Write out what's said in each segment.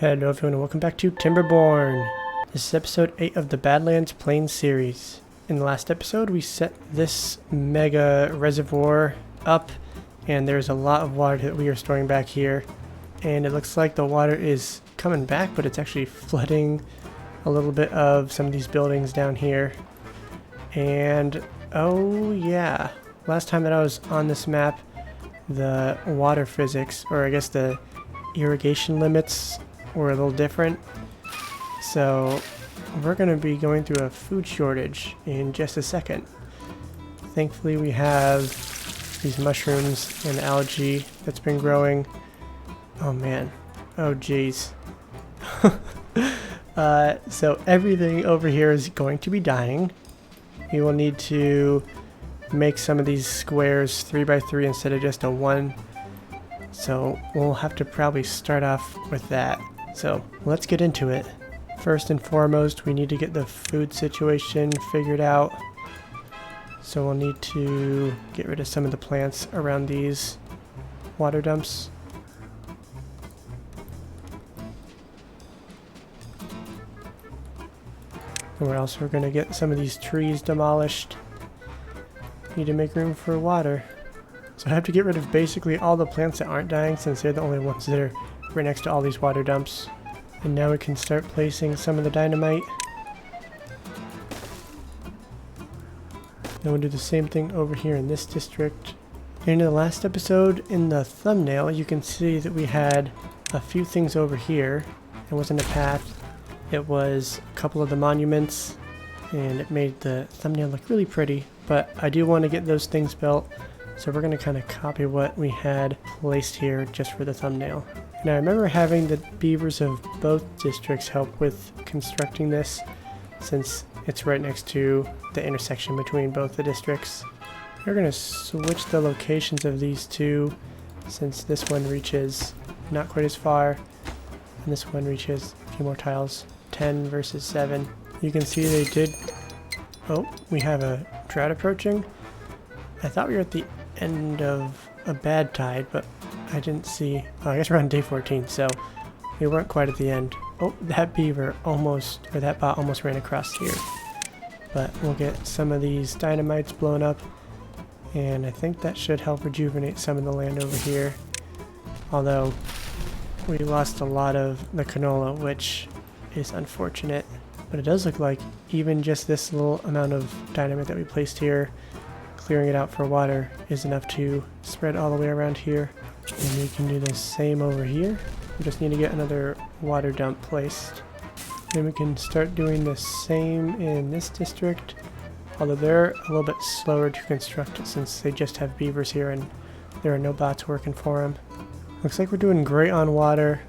Hello everyone and welcome back to Timberborn. This is episode 8 of the Badland Plains series. In the last episode we set this mega reservoir up and there's a lot of water that we are storing back here. And it looks like the water is coming back, but it's actually flooding a little bit of some of these buildings down here. And oh yeah, last time that I was on this map, the water physics, or I guess the irrigation limits, were a little different. So we're going to be going through a food shortage in just a second. Thankfully we have these mushrooms and algae that's been growing. Oh man, oh geez. So everything over here is going to be dying. We will need to make some of these squares 3x3 instead of just a 1. So we'll have to probably start off with that. So let's get into it. First and foremost, we need to get the food situation figured out. So we'll need to get rid of some of the plants around these water dumps. And we're also going to get some of these trees demolished. Need to make room for water. So I have to get rid of basically all the plants that aren't dying, since they're the only ones that are right next to all these water dumps. And now we can start placing some of the dynamite. Then we'll do the same thing over here in this district. In the last episode, in the thumbnail, you can see that we had a few things over here. It wasn't a path, it was a couple of the monuments, and it made the thumbnail look really pretty. But I do want to get those things built, so we're going to kind of copy what we had placed here just for the thumbnail. And I remember having the beavers of both districts help with constructing this, since it's right next to the intersection between both the districts. We're going to switch the locations of these two, since this one reaches not quite as far, and this one reaches a few more tiles. 10 versus 7. You can see they did... Oh, we have a drought approaching. I thought we were at the end of a bad tide, but I didn't see... Oh, I guess we're on day 14, so we weren't quite at the end. Oh, that beaver almost, or that bot almost ran across here. But we'll get some of these dynamites blown up, and I think that should help rejuvenate some of the land over here. Although, we lost a lot of the canola, which is unfortunate. But it does look like even just this little amount of dynamite that we placed here, clearing it out for water, is enough to spread all the way around here. And we can do the same over here. We just need to get another water dump placed. Then we can start doing the same in this district, although they're a little bit slower to construct since they just have beavers here and there are no bots working for them. Looks like we're doing great on water.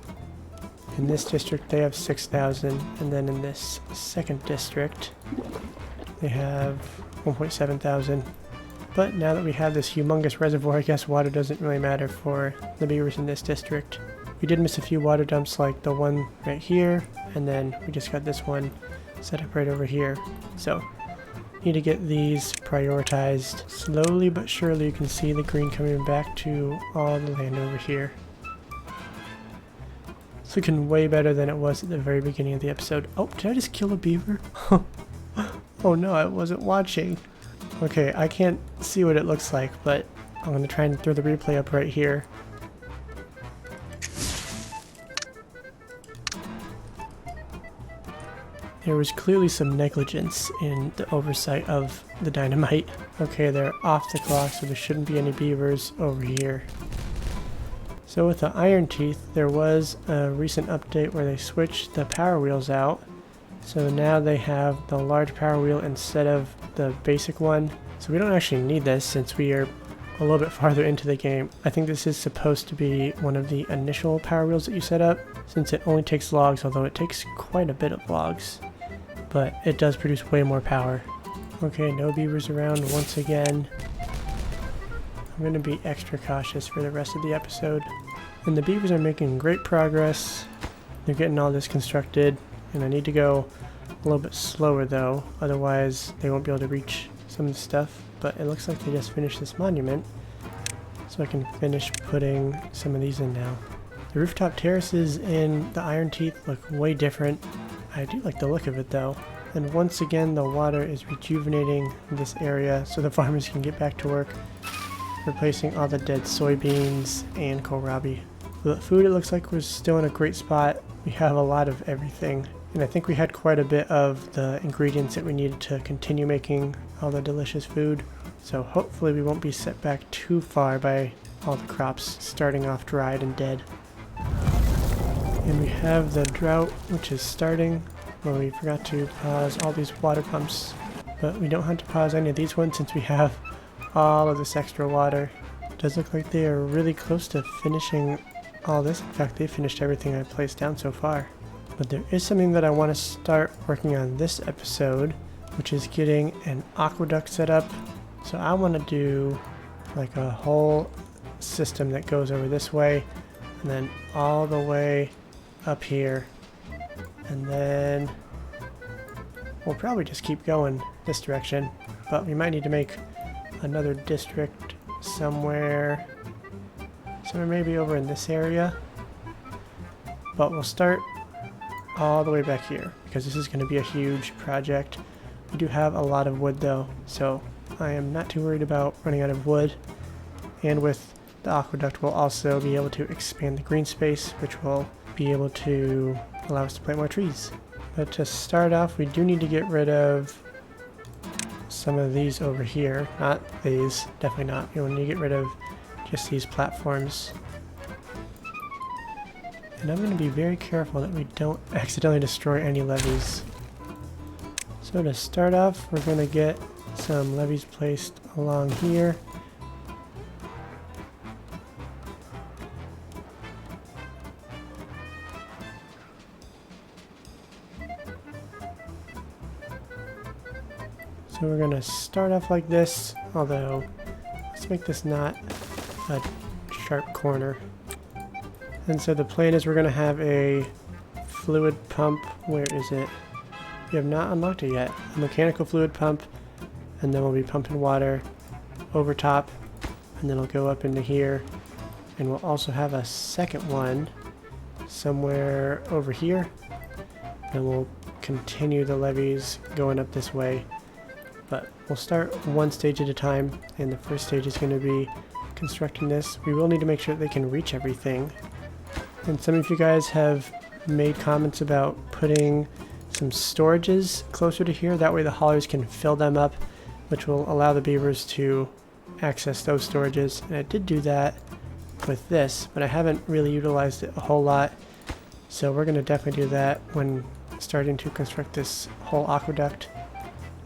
In this district they have 6,000, and then in this second district they have 1.7 thousand. But now that we have this humongous reservoir, I guess water doesn't really matter for the beavers in this district. We did miss a few water dumps, like the one right here, and then we just got this one set up right over here. So need to get these prioritized. Slowly but surely you can see the green coming back to all the land over here. It's looking way better than it was at the very beginning of the episode. Oh, did I just kill a beaver? Oh no, I wasn't watching. Okay, I can't see what it looks like, but I'm going to try and throw the replay up right here. There was clearly some negligence in the oversight of the dynamite. Okay, they're off the clock, so there shouldn't be any beavers over here. So with the iron teeth, there was a recent update where they switched the power wheels out. So now they have the large power wheel instead of the basic one. So we don't actually need this since we are a little bit farther into the game. I think this is supposed to be one of the initial power wheels that you set up, since it only takes logs, although it takes quite a bit of logs. But it does produce way more power. Okay, no beavers around once again. I'm going to be extra cautious for the rest of the episode. And the beavers are making great progress. They're getting all this constructed, and I need to go a little bit slower though, otherwise they won't be able to reach some of the stuff. But it looks like they just finished this monument, so I can finish putting some of these in now. The rooftop terraces in the Iron Teeth look way different. I do like the look of it though. And once again, the water is rejuvenating this area so the farmers can get back to work, replacing all the dead soybeans and kohlrabi. The food, it looks like, was still in a great spot. We have a lot of everything, and I think we had quite a bit of the ingredients that we needed to continue making all the delicious food. So hopefully we won't be set back too far by all the crops starting off dried and dead. And we have the drought, which is starting. Well, we forgot to pause all these water pumps, but we don't have to pause any of these ones since we have all of this extra water. It does look like they are really close to finishing all this. In fact, they finished everything I placed down so far. But there is something that I want to start working on this episode, which is getting an aqueduct set up. So I want to do like a whole system that goes over this way and then all the way up here. And then we'll probably just keep going this direction, but we might need to make another district somewhere maybe over in this area. But we'll start all the way back here because this is going to be a huge project. We do have a lot of wood though, so I am not too worried about running out of wood. And with the aqueduct, we'll also be able to expand the green space, which will be able to allow us to plant more trees. But to start off, we do need to get rid of some of these over here. Not these, definitely not. You'll need to get rid of just these platforms. And I'm going to be very careful that we don't accidentally destroy any levees. So to start off, we're going to get some levees placed along here. So we're going to start off like this, although let's make this not a sharp corner. And so the plan is we're going to have a fluid pump. Where is it? We have not unlocked it yet. A mechanical fluid pump, and then we'll be pumping water over top, and then it'll go up into here. And we'll also have a second one somewhere over here, and we'll continue the levees going up this way. But we'll start one stage at a time, and the first stage is going to be constructing this. We will need to make sure that they can reach everything. And some of you guys have made comments about putting some storages closer to here. That way the haulers can fill them up, which will allow the beavers to access those storages. And I did do that with this, but I haven't really utilized it a whole lot. So we're going to definitely do that when starting to construct this whole aqueduct.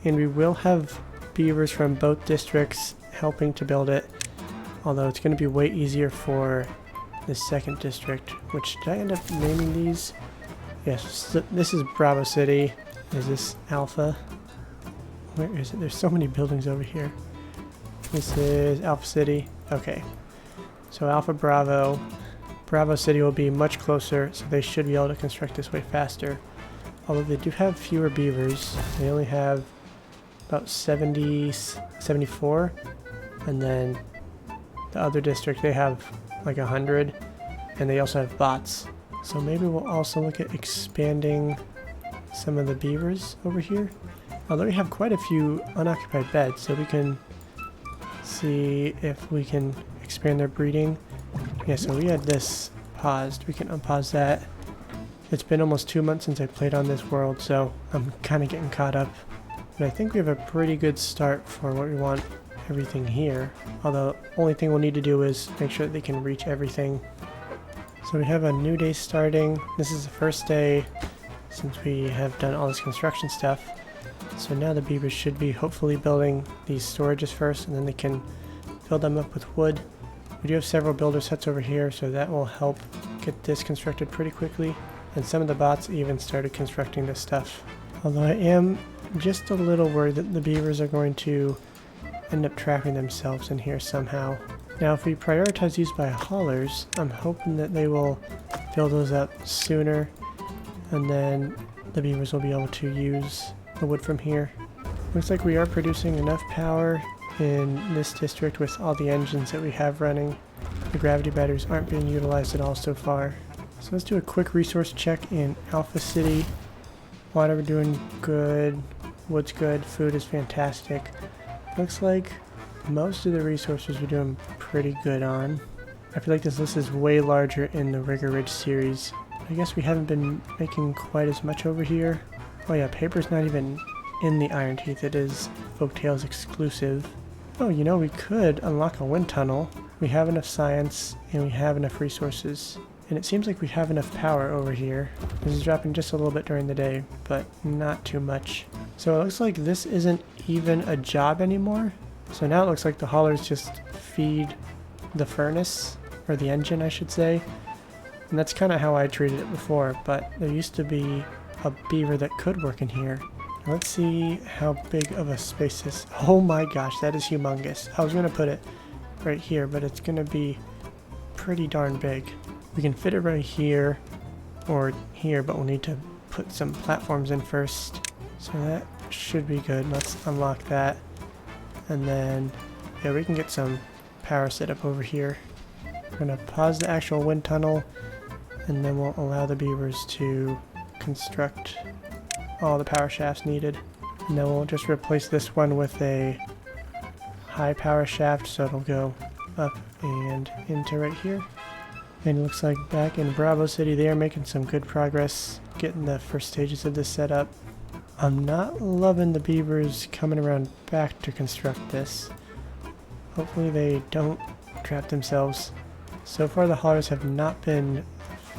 And we will have beavers from both districts helping to build it, although it's going to be way easier for the second district. Which, did I end up naming these? Yes, so this is Bravo City. Is this Alpha? Where is it? There's so many buildings over here. This is Alpha City. Okay, so Alpha Bravo. Bravo City will be much closer, so they should be able to construct this way faster. Although they do have fewer beavers. They only have about 74, and then the other district, they have like 100, and they also have bots. So maybe we'll also look at expanding some of the beavers over here. Although we have quite a few unoccupied beds, so we can see if we can expand their breeding. Yeah, so we had this paused. We can unpause that. It's been almost 2 months since I played on this world, so I'm kind of getting caught up. But I think we have a pretty good start for what we want everything here. Although, only thing we'll need to do is make sure that they can reach everything. So we have a new day starting. This is the first day since we have done all this construction stuff. So now the beavers should be hopefully building these storages first, and then they can fill them up with wood. We do have several builder sets over here, so that will help get this constructed pretty quickly. And some of the bots even started constructing this stuff. Although I am just a little worried that the beavers are going to end up trapping themselves in here somehow. Now if we prioritize these by haulers, I'm hoping that they will fill those up sooner, and then the beavers will be able to use the wood from here. Looks like we are producing enough power in this district with all the engines that we have running. the gravity batteries aren't being utilized at all so far. So let's do a quick resource check in Alpha City. Water, we're doing good. Wood's good. Food is fantastic. Looks like most of the resources we're doing pretty good on. I feel like this list is way larger in the Rigger Ridge series. I guess we haven't been making quite as much over here. Oh yeah, paper's not even in the Iron Teeth. It is Folktales exclusive. Oh, you know, we could unlock a wind tunnel. We have enough science and we have enough resources. And it seems like we have enough power over here. This is dropping just a little bit during the day, but not too much. So it looks like this isn't even a job anymore. So now it looks like the haulers just feed the furnace, or the engine I should say. And that's kind of how I treated it before, but there used to be a beaver that could work in here. Let's see how big of a space this. Oh my gosh, that is humongous. I was going to put it right here, but it's going to be pretty darn big. We can fit it right here or here, but we'll need to put some platforms in first. So that should be good. Let's unlock that. And then, yeah, we can get some power set up over here. We're going to pause the actual wind tunnel, and then we'll allow the beavers to construct all the power shafts needed. And then we'll just replace this one with a high power shaft, so it'll go up and into right here. And it looks like back in Bravo City they are making some good progress getting the first stages of this set up. I'm not loving the beavers coming around back to construct this. Hopefully they don't trap themselves. So far the haulers have not been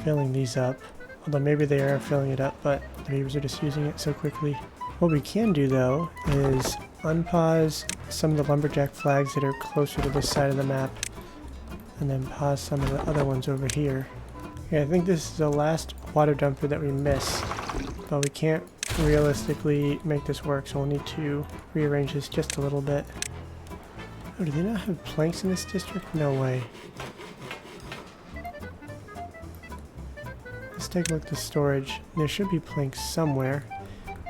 filling these up, although maybe they are filling it up, but the beavers are just using it so quickly. What we can do though is unpause some of the lumberjack flags that are closer to this side of the map, and then pause some of the other ones over here. Okay, I think this is the last water dumper that we missed, but we can't realistically make this work, so we'll need to rearrange this just a little bit. Oh, do they not have planks in this district? No way. Let's take a look at the storage. There should be planks somewhere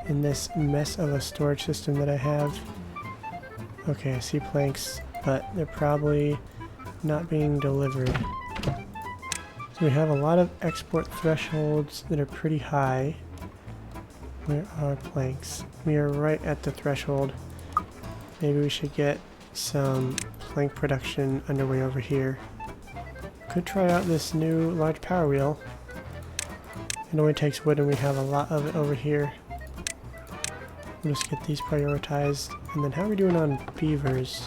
in this mess of a storage system that I have. Okay, I see planks, but they're probably not being delivered. So we have a lot of export thresholds that are pretty high. Where are planks? We are right at the threshold. Maybe we should get some plank production underway over here. Could try out this new large power wheel. It only takes wood and we have a lot of it over here. We'll just get these prioritized. And then how are we doing on beavers?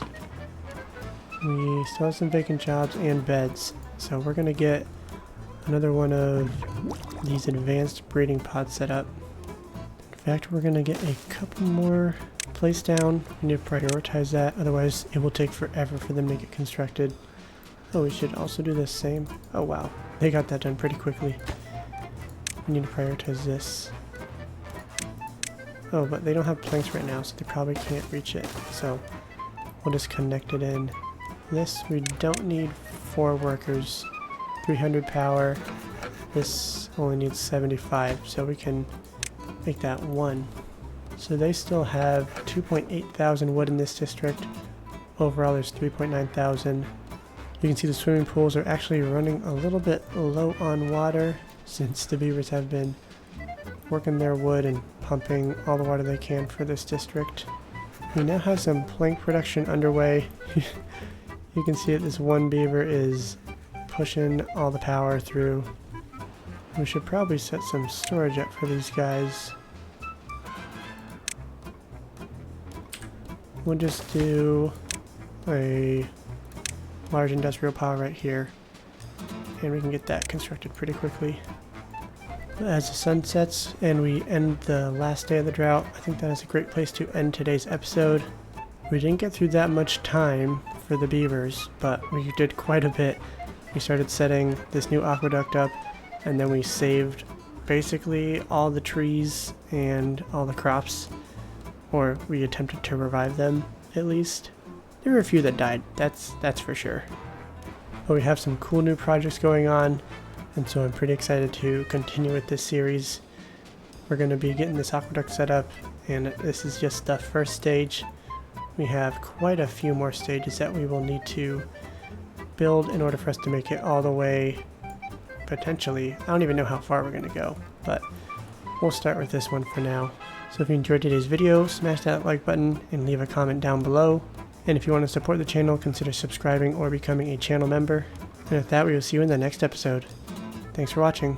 We still have some vacant jobs and beds. So we're going to get another one of these advanced breeding pods set up. In fact, we're going to get a couple more placed down. We need to prioritize that, otherwise it will take forever for them to get constructed. Oh, we should also do the same. Oh wow, they got that done pretty quickly. We need to prioritize this. Oh, but they don't have planks right now, so they probably can't reach it. So we'll just connect it in. This, we don't need 4 workers. 300 power. This only needs 75, so we can make that 1. So they still have 2.8 thousand wood in this district. Overall there's 3.9 thousand. You can see the swimming pools are actually running a little bit low on water since the beavers have been working their wood and pumping all the water they can for this district. We now have some plank production underway. You can see that this one beaver is pushing all the power through. We should probably set some storage up for these guys. We'll just do a large industrial power right here, and we can get that constructed pretty quickly. As the sun sets and we end the last day of the drought, I think that is a great place to end today's episode. We didn't get through that much time for the beavers, but we did quite a bit. We started setting this new aqueduct up, and then we saved basically all the trees and all the crops, or we attempted to revive them at least. There were a few that died, that's for sure. But we have some cool new projects going on, and so I'm pretty excited to continue with this series. We're going to be getting this aqueduct set up, and this is just the first stage. We have quite a few more stages that we will need to build in order for us to make it all the way, potentially. I don't even know how far we're going to go, but we'll start with this one for now. So if you enjoyed today's video, smash that like button and leave a comment down below. And if you want to support the channel, consider subscribing or becoming a channel member. And with that, we will see you in the next episode. Thanks for watching.